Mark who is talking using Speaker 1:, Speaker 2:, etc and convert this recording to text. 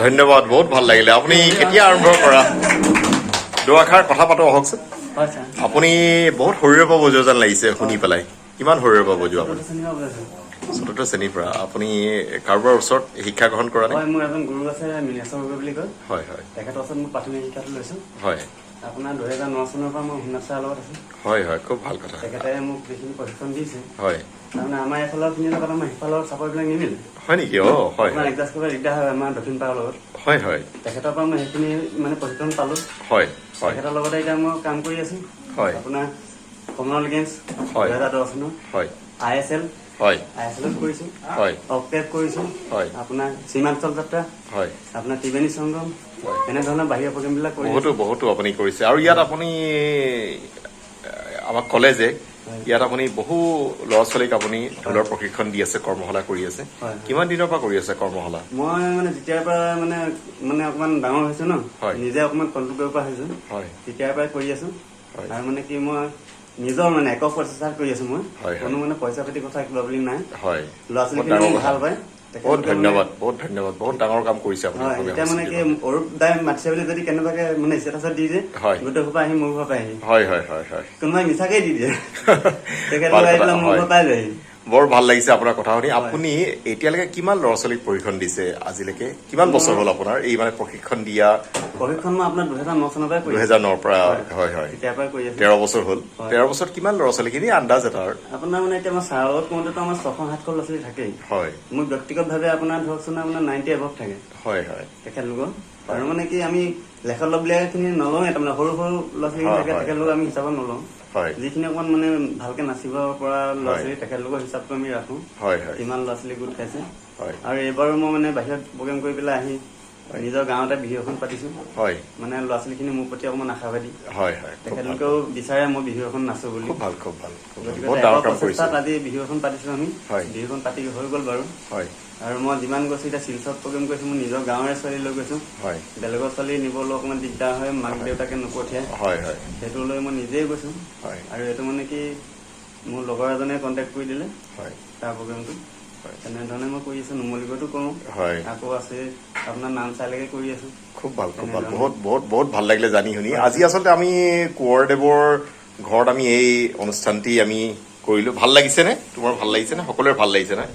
Speaker 1: ধন্যবাদ, বহুত ভাল লাগিলে। আপুনি কেতিয়া আৰম্ভ কৰা? দুআষাৰ কথা পাতো আহকচোন। আপুনি বহুত সৰুৰে পৰা বজোৱা যেন লাগিছে শুনি পেলাই। কিমান সৰুৰে পৰা বজোৱা আপুনি? চতুৰ্থ শ্ৰেণীৰ পৰা। আপুনি কাৰোবাৰ ওচৰত শিক্ষা গ্ৰহণ কৰা নাই?
Speaker 2: হয়, মোৰ এজন গুৰু আছে, মিনেশ্বৰ গগৈ বুলি কয়।
Speaker 1: হয় হয়।
Speaker 2: তেখেতৰ ওচৰত মই প্ৰাথমিক শিক্ষাটো লৈছোঁ।
Speaker 1: হয়।
Speaker 2: আপোনাৰ 2009 চনৰ পৰা মই ভূনাথ ছাৰৰ লগত আছোঁ।
Speaker 1: হয় হয়, খুব ভাল কথা।
Speaker 2: তেখেতে মোক যিখিনি প্ৰশিক্ষণ দিছে,
Speaker 1: হয়।
Speaker 2: তাৰমানে আমাৰ এইফালৰ খিনিৰ লগত আমাৰ সিফালৰ চাপৰবিলাক নিমিলে।
Speaker 1: হয় নেকি? হয়
Speaker 2: আপোনাৰ এডজাষ্ট কৰিব দিগদাৰ হয় আমাৰ দক্ষিণ পাৰৰ লগত।
Speaker 1: হয় হয়।
Speaker 2: তেখেতৰ পৰা মই সেইখিনি মানে প্ৰশিক্ষণ পালোঁ।
Speaker 1: হয় হয়।
Speaker 2: তেখেতৰ লগতে এতিয়া মই কাম কৰি আছোঁ।
Speaker 1: হয়।
Speaker 2: আপোনাৰ কমনৱেলথ গেমছ 2010 চনৰ
Speaker 1: হয়।
Speaker 2: ISL
Speaker 1: হয়।
Speaker 2: ISLত কৰিছোঁ।
Speaker 1: হয়।
Speaker 2: অক্টেভ কৰিছোঁ।
Speaker 1: হয়।
Speaker 2: আপোনাৰ সীমাঞ্চল যাত্ৰা,
Speaker 1: হয়।
Speaker 2: আপোনাৰ ত্ৰিবেণী সংগম, এনেধৰণৰ বাহিৰৰ প্ৰগ্ৰেমবিলাক কৰি
Speaker 1: বহুতো আপুনি কৰিছে। আৰু ইয়াত আপুনি আমাক ক'লে যে ইয়াত আপুনি বহু ল'ৰা ছোৱালীক আপুনি ঢোলৰ প্ৰশিক্ষণ দি আছে, কৰ্মশালা কৰি আছে। কিমান দিনৰ পৰা কৰি আছে কৰ্মশালা?
Speaker 2: মই মানে যেতিয়াৰ পৰা মানে অকমান ডাঙৰ হৈছো ন,
Speaker 1: হয়।
Speaker 2: নিজে অকমান কণ্ট্ৰল কৰিব পৰা হৈছো,
Speaker 1: হয়।
Speaker 2: তেতিয়াৰ পৰাই কৰি আছো।
Speaker 1: হয়।
Speaker 2: আৰু মানে কি মই নিজৰ মানে একক প্ৰচেষ্টাত কৰি আছো। মই
Speaker 1: হয়।
Speaker 2: কোনো মানে পইচা পাতি কথা কিবা বুলি নাই।
Speaker 1: হয়।
Speaker 2: ল'ৰা ছোৱালীখিনি ভাল পায়।
Speaker 1: বহুত ধন্যবাদ, বহুত ধন্যবাদ। বহুত ডাঙৰ কাম কৰিছে আপুনি।
Speaker 2: হয়, এতিয়া মানে কি অৰূপ দাই মাতিছে বুলি যদি কেনেবাকে মানে ষ্টেটাছত দি দিয়ে, গোটেই সোপা আহি মোৰ ঘৰৰ পৰা আহি।
Speaker 1: হয় হয় হয় হয়।
Speaker 2: কোনোবাই মিছাকেই দি দিয়ে। তেখেতলোক আহি পেলাই মোৰ ঘৰৰ পাই যায়হি।
Speaker 1: বৰ ভাল লাগিছে আপোনাৰ কথা শুনি। আপুনি এতিয়ালৈকে কিমান ল'ৰা ছোৱালীক প্ৰশিক্ষণ দিছে আজিলৈকে? কিমান বছৰ হ'ল আপোনাৰ এই মানে প্ৰশিক্ষণ দিয়া?
Speaker 2: প্ৰশিক্ষণ মই আপোনাৰ 2009 চনৰ পৰাই কৰি আছো।
Speaker 1: 2009 পৰা। হয় হয়।
Speaker 2: তেতিয়াৰ পৰাই কৰি আছো।
Speaker 1: 13 বছৰ হ'ল। 13 বছৰত কিমান ল'ৰা ছোৱালীখিনি আন্দাজ এটা?
Speaker 2: আপোনাৰ মানে এতিয়া মই ছাৰৰ লগত কওঁতেতো আমাৰ 600-700 ল'ৰা ছোৱালী থাকেই।
Speaker 1: হয়।
Speaker 2: মোৰ ব্যক্তিগতভাৱে আপোনাৰ ধৰকচোন আপোনাৰ 90 এভভ থাকে।
Speaker 1: হয় হয়।
Speaker 2: তেখেতলোকৰ আৰু মানে কি আমি লেখত ল'বলগীয়াখিনি নলওঁৱে, তাৰমানে সৰু সৰু ল'ৰা ছোৱালী থাকে, তেখেতলোকক আমি হিচাপত নলওঁ।
Speaker 1: হয়।
Speaker 2: যিখিনি অকমান মানে ভালকে নাচিব পৰা ল'ৰা ছোৱালী, তেখেতলোকৰ হিচাপটো আমি ৰাখো।
Speaker 1: হয় হয়।
Speaker 2: কিমান ল'ৰা ছোৱালী গোট খাইছে।
Speaker 1: হয়।
Speaker 2: আৰু এইবাৰো মই মানে বাহিৰত প্ৰগ্ৰেম কৰি পেলাই আহি নিজৰ গাঁৱতে বিহু এখন পাতিছো।
Speaker 1: হয়।
Speaker 2: মানে ল'ৰা ছোৱালীখিনি মোৰ প্ৰতি অকমান আশাবাদী।
Speaker 1: হয় হয়।
Speaker 2: তেখেতলোকেও বিচাৰে মই বিহু এখন নাচো বুলি।
Speaker 1: খুব ভাল, খুব ভাল।
Speaker 2: গতিকে
Speaker 1: বহুত ডাঙৰ কাম কৰিছে।
Speaker 2: প্ৰচেষ্টাত আজি বিহু এখন পাতিছো আমি।
Speaker 1: হয়।
Speaker 2: বিহুখন পাতি হৈ গ'ল বাৰু।
Speaker 1: হয়।
Speaker 2: আৰু মই যিমান গৈছো এতিয়া শিলচৰত প্ৰগ্ৰেম কৰিছো, মোৰ নিজৰ গাঁৱৰে ছোৱালী লৈ গৈছো।
Speaker 1: হয়।
Speaker 2: বেলেগৰ ছোৱালী নিবলৈ অকমান দিগদাৰ হয়, মাক দেউতাকে নপঠিয়াই।
Speaker 1: হয় হয়।
Speaker 2: সেইটো লৈ মই নিজেই গৈছো।
Speaker 1: হয়।
Speaker 2: আৰু এইটো মানে কি মোৰ লগৰ এজনে কণ্টেক্ট কৰি দিলে।
Speaker 1: হয়।
Speaker 2: তাৰ প্ৰগ্ৰেমটো।
Speaker 1: হয়।
Speaker 2: তেনেধৰণে মই কৰি আছো। নুমলীগড়তো কৰোঁ।
Speaker 1: হয়।
Speaker 2: আকৌ আছে আপোনাৰ নামচাইলৈকে কৰি আছো।
Speaker 1: খুব ভাল, খুব ভাল। বহুত ভাল লাগিলে জানি শুনি। আজি আচলতে আমি কোঁৱৰদেৱৰ ঘৰত আমি এই অনুষ্ঠানটি আমি কৰিলো। ভাল লাগিছেনে? তোমাৰ ভাল লাগিছেনে? সকলোৰে ভাল লাগিছে নে?